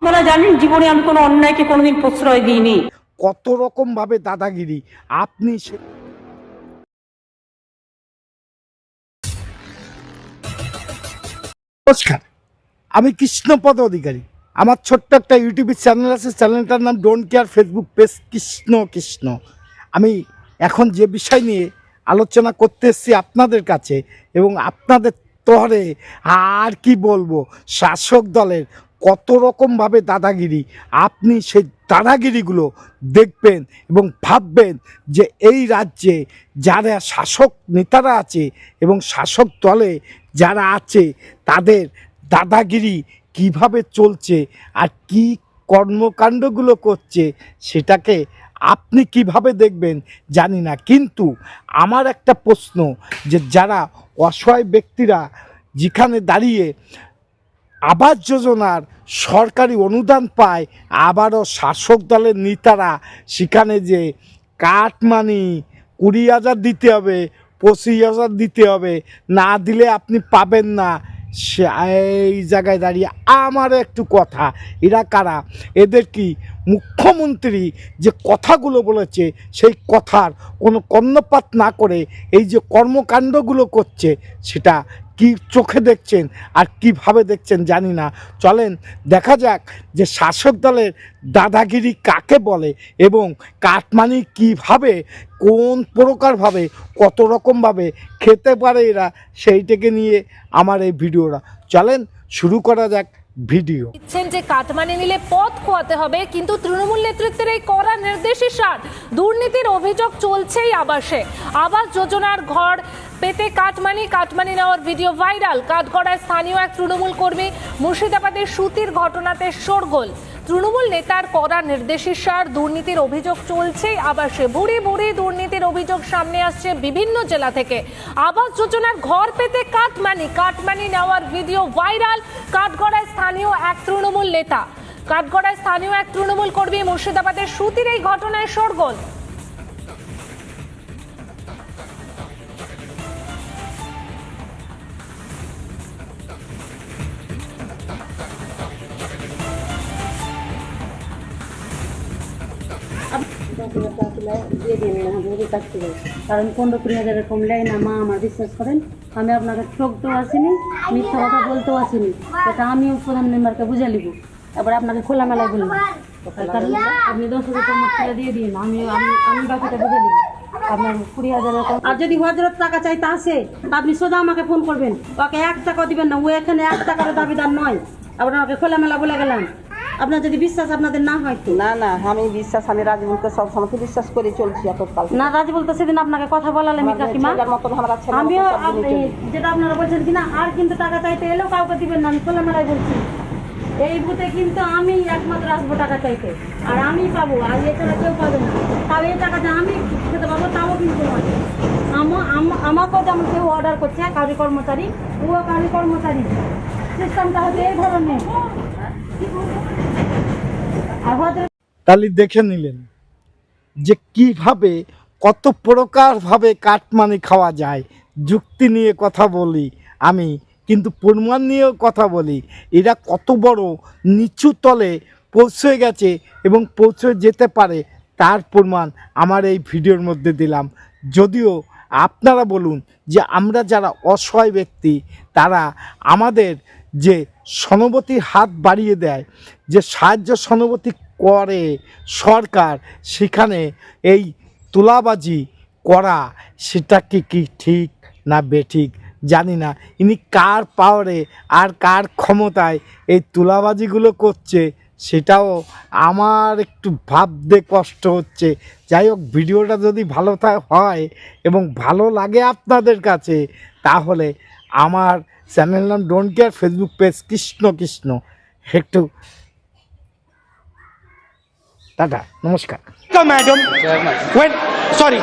আপনারা জানেন জীবনে আমি কোনো অন্যায়কে কোনোদিন প্রশ্রয় দিইনি। কত রকম ভাবে দাদাগিরি আপনি নমস্কার, আমি কৃষ্ণপদ অধিকারী। আমার ছোট্ট একটা ইউটিউব চ্যানেল আছে, চ্যানেলটার নাম don't care, Facebook page Krishna Krishna. আমি এখন যে বিষয় নিয়ে আলোচনা করতে এসেছি আপনাদের কাছে এবং আপনাদের তরে আর কি বলবো, শাসক দলের কত রকমভাবে দাদাগিরি, আপনি সেই দাদাগিরিগুলো দেখবেন এবং ভাববেন যে এই রাজ্যে যারা শাসক নেতারা আছে এবং শাসক দলে যারা আছে তাদের দাদাগিরি কিভাবে চলছে আর কি কর্মকাণ্ডগুলো করছে সেটাকে আপনি কিভাবে দেখবেন জানি না। কিন্তু আমার একটা প্রশ্ন, যে যারা অসহায় ব্যক্তিরা যেখানে দাঁড়িয়ে আবাস যোজনার সরকারি অনুদান পায়, আবারও শাসক দলের নেতারা সেখানে যে কাটমানি 20,000 দিতে হবে, 25,000 দিতে হবে, না দিলে আপনি পাবেন না, এই জায়গায় দাঁড়িয়ে আমার একটু কথা, এরা কারা? এদের কি মুখ্যমন্ত্রী যে কথাগুলো বলেছে সেই কথার কোনো কর্ণপাত না করে এই যে কর্মকাণ্ডগুলো করছে সেটা কি চোখে দেখছেন আর কিভাবে দেখছেন জানি না। চলেন দেখা যাক যে শাসক দলের দাদাগিরি কাকে বলে এবং কাটমানি কিভাবে কোন প্রকারভাবে কত রকমভাবে খেতে পারে এরা, সেইটাকে নিয়ে আমার এই ভিডিওটা। চলেন শুরু করা যাক ভিডিও। দিচ্ছেন যে কাটমানি নিলে পথ খোয়াতে হবে, কিন্তু তৃণমূল নেতৃত্বের এই কড়া নির্দেশের সার দুর্নীতির অভিযোগ চলছেই আবাসে। আবাস যোজনার ঘর পেতে কাটমানি নেওয়ার ভিডিও ভাইরাল। কাঠগড়ায় স্থানীয় এক তৃণমূল কর্মী, মুর্শিদাবাদের সুতির ঘটনাতে শোরগোল। তৃণমূল নেতার কড়া নির্দেশের সার দুর্নীতির অভিযোগ চলছেই আবাসে। ভুরি ভুরি দুর্নীতির অভিযোগ সামনে আসছে বিভিন্ন জেলা থেকে। আবাস যোজনার ঘর পেতে কাটমানি নেওয়ার ভিডিও ভাইরাল। কাঠগড়ায় স্থানীয় এক তৃণমূল নেতা, কাঠগড়ায় স্থানীয় এক তৃণমূল কর্মী, মুর্শিদাবাদের সুতির এই ঘটনায় শোরগোল। দিয়ে দিন আমাদের কাছ থেকে, কারণ 15-20 কম নেয় না। মা আমার বিশ্বাস করেন, আমি আপনাকে ঠকতেও আসিনি, মিথ্যা কথা বলতেও আসিনি। এটা আমি প্রধান মেম্বারকে বুঝে নিব, এবার আপনাকে খোলামেলায় বলবো। কারণ আপনি 10,000 টাকা দিয়ে দিন, আমি বাকিটা বুঝে নিব। আপনার 20,000 কম। আর যদি হজরত টাকা চাইতে আসে আপনি সোজা আমাকে ফোন করবেন, ওকে 1 টাকা দিবেন না, ও এখানে 1 টাকার দাবিদার নয়। আবার আমাকে খোলামেলা বলে গেলাম। আপনার যদি বিশ্বাস আপনাদের না হয় তো না না, আমি বিশ্বাস, আমি রাজীবুলকে সব সময় বিশ্বাস করে চলছি এতকাল। না, রাজীবুল তো সেদিন আপনাকে কথা বলালে কাকিমা, আমিও যেটা আপনারা বলছেন কিনা, আর কিন্তু টাকা চাইতে এলেও কাউকে দিবেন না, আমি খোলামেলায় বলছি। এই বুথে কিন্তু আমি একমাত্র আসবো টাকা চাইতে, আর আমি পাবো, আর এছাড়া কেউ পাবে না। তাও এই টাকাটা আমি খেতে পাবো, তাও কিন্তু আমাকেও যেমন কেউ অর্ডার করছে, কারি কর্মচারী, ও কারি কর্মচারী, সিস্টেমটা হচ্ছে এই ধরনের। তাহলে দেখে নিলেন যে কিভাবে কত প্রকারভাবে কাটমানি খাওয়া যায়। যুক্তি নিয়ে কথা বলি আমি, কিন্তু প্রমাণ নিয়েও কথা বলি। এরা কত বড় নিচু তলে পৌঁছে গেছে এবং পৌঁছে যেতে পারে তার প্রমাণ আমার এই ভিডিওর মধ্যে দিলাম। যদিও আপনারা বলুন যে আমরা যারা অসহায় ব্যক্তি, তারা আমাদের যে সহানুভূতির হাত বাড়িয়ে দেয়, যে সাহায্য সহানুভূতি করে সরকার, সেখানে এই তুলাবাজি করা সেটা কি ঠিক না বেঠিক জানি না। ইনি কার পাওয়ারে আর কার ক্ষমতায় এই তুলাবাজিগুলো করছে সেটাও আমার একটু ভাবতে কষ্ট হচ্ছে। যাই হোক, ভিডিওটা যদি ভালো হয় এবং ভালো লাগে আপনাদের কাছে, তাহলে আমার চ্যানেল নাম don't care, Facebook page Krishna Krishna. একটু টাটা, নমস্কার। Madam, when sorry.